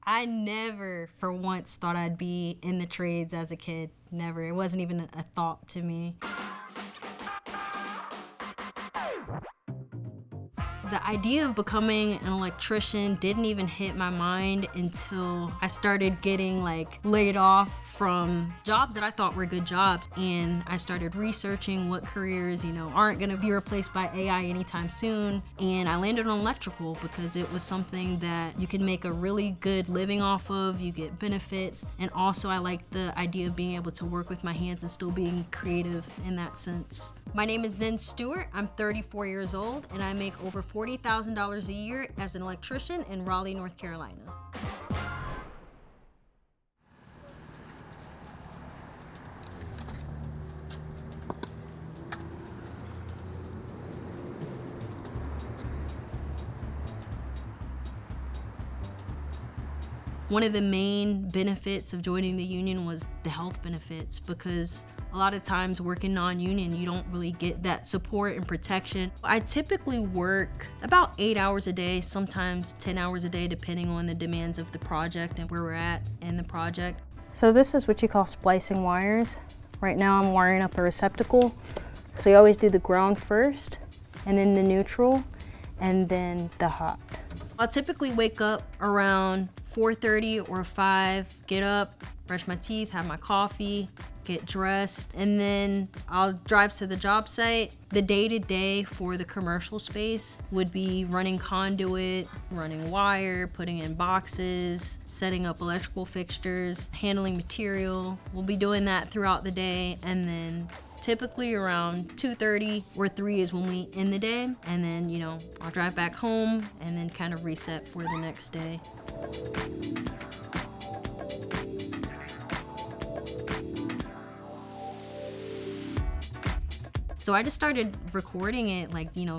I never for once thought I'd be in the trades as a kid. Never. It wasn't even a thought to me. The idea of becoming an electrician didn't even hit my mind until I started getting laid off from jobs that I thought were good jobs. And I started researching what careers, aren't gonna be replaced by AI anytime soon. And I landed on electrical because it was something that you can make a really good living off of, you get benefits. And also I like the idea of being able to work with my hands and still being creative in that sense. My name is Stewart. I'm 34 years old and I make over $40,000 a year as an electrician in Raleigh, North Carolina. One of the main benefits of joining the union was the health benefits, because a lot of times working non-union, you don't really get that support and protection. I typically work about 8 hours a day, sometimes 10 hours a day, depending on the demands of the project and where we're at in the project. So this is what you call splicing wires. Right now I'm wiring up a receptacle. So you always do the ground first, and then the neutral, and then the hot. I'll typically wake up around 4:30 or 5, get up, brush my teeth, have my coffee, get dressed, and then I'll drive to the job site. The day-to-day for the commercial space would be running conduit, running wire, putting in boxes, setting up electrical fixtures, handling material. We'll be doing that throughout the day, and then typically around 2:30 or 3 is when we end the day, and then I'll drive back home and then kind of reset for the next day. So I just started recording it,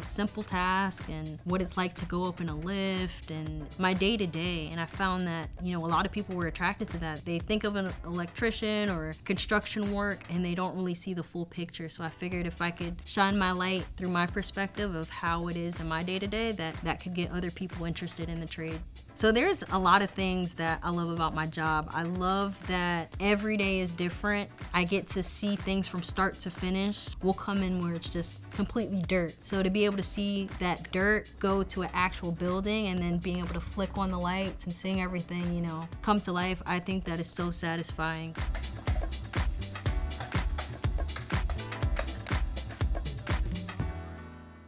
simple tasks and what it's like to go up in a lift and my day-to-day. And I found that, a lot of people were attracted to that. They think of an electrician or construction work and they don't really see the full picture. So I figured if I could shine my light through my perspective of how it is in my day-to-day, that could get other people interested in the trade. So there's a lot of things that I love about my job. I love that every day is different. I get to see things from start to finish. We'll come in where it's just completely dirt. So to be able to see that dirt go to an actual building and then being able to flick on the lights and seeing everything, come to life, I think that is so satisfying.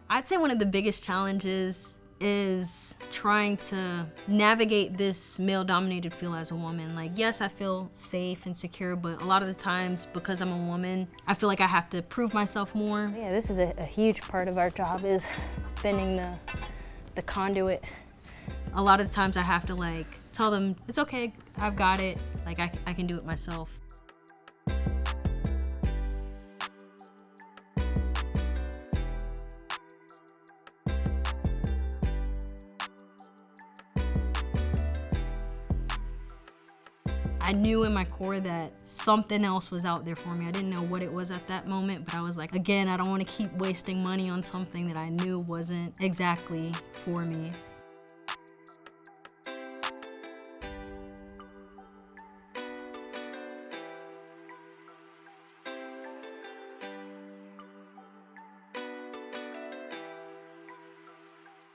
I'd say one of the biggest challenges is trying to navigate this male-dominated field as a woman. Yes, I feel safe and secure, but a lot of the times, because I'm a woman, I feel like I have to prove myself more. Yeah, this is a huge part of our job, is bending the conduit. A lot of times I have to tell them, it's okay, I've got it, I can do it myself. I knew in my core that something else was out there for me. I didn't know what it was at that moment, but I was like, again, I don't want to keep wasting money on something that I knew wasn't exactly for me.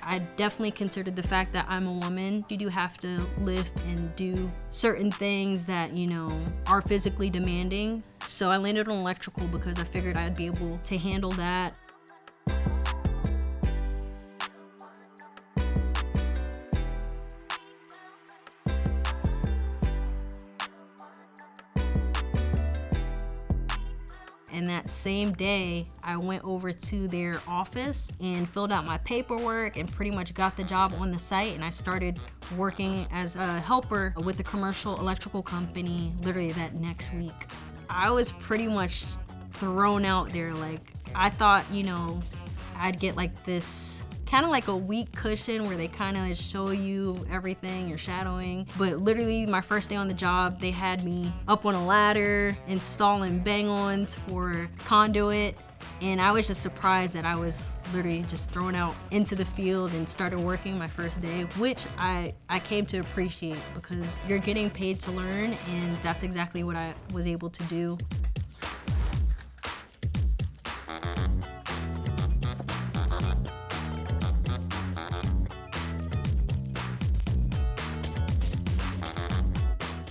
I definitely considered the fact that I'm a woman. You do have to lift and do certain things that, are physically demanding. So I landed on electrical because I figured I'd be able to handle that. And that same day, I went over to their office and filled out my paperwork and pretty much got the job on the site. And I started working as a helper with a commercial electrical company literally that next week. I was pretty much thrown out there. I thought, I'd get this kind of like a weak cushion where they kind of show you everything you're shadowing. But literally my first day on the job, they had me up on a ladder installing bang-ons for conduit. And I was just surprised that I was literally just thrown out into the field and started working my first day, which I came to appreciate, because you're getting paid to learn, and that's exactly what I was able to do.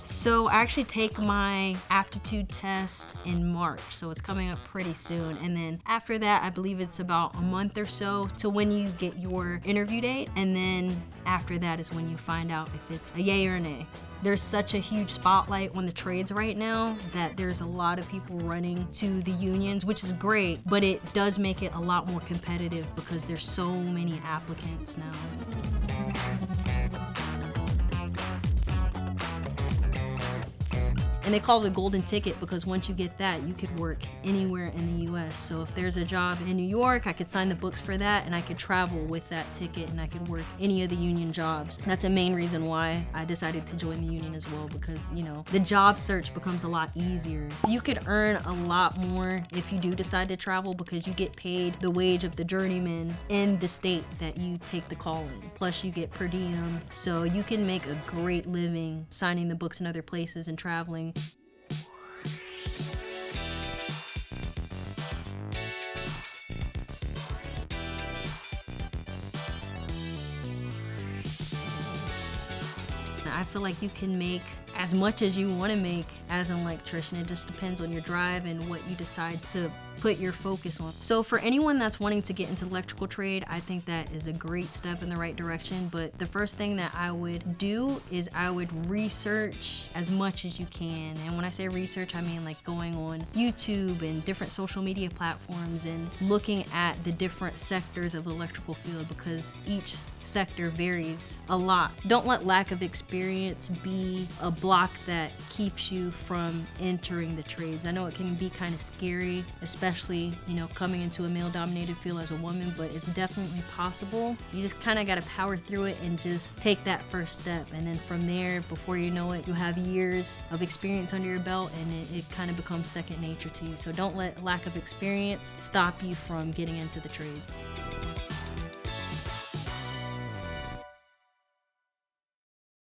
So I actually take my aptitude test in March, so it's coming up pretty soon. And then after that, I believe it's about a month or so to when you get your interview date. And then after that is when you find out if it's a yay or a nay. There's such a huge spotlight on the trades right now that there's a lot of people running to the unions, which is great, but it does make it a lot more competitive because there's so many applicants now. And they call it a golden ticket because once you get that, you could work anywhere in the US. So if there's a job in New York, I could sign the books for that, and I could travel with that ticket, and I could work any of the union jobs. That's a main reason why I decided to join the union as well, because, you know, the job search becomes a lot easier. You could earn a lot more if you do decide to travel, because you get paid the wage of the journeyman in the state that you take the call in. Plus you get per diem, so you can make a great living signing the books in other places and traveling. I feel like you can make as much as you want to make as an electrician. It just depends on your drive and what you decide to put your focus on. So for anyone that's wanting to get into electrical trade, I think that is a great step in the right direction. But the first thing that I would do is I would research as much as you can. And when I say research, I mean like going on YouTube and different social media platforms and looking at the different sectors of the electrical field, because each sector varies a lot. Don't let lack of experience be a block that keeps you from entering the trades. I know it can be kind of scary, especially, you know, coming into a male-dominated field as a woman, but it's definitely possible. You just kind of got to power through it and just take that first step. And then from there, before you know it, you'll have years of experience under your belt, and it kind of becomes second nature to you. So don't let lack of experience stop you from getting into the trades.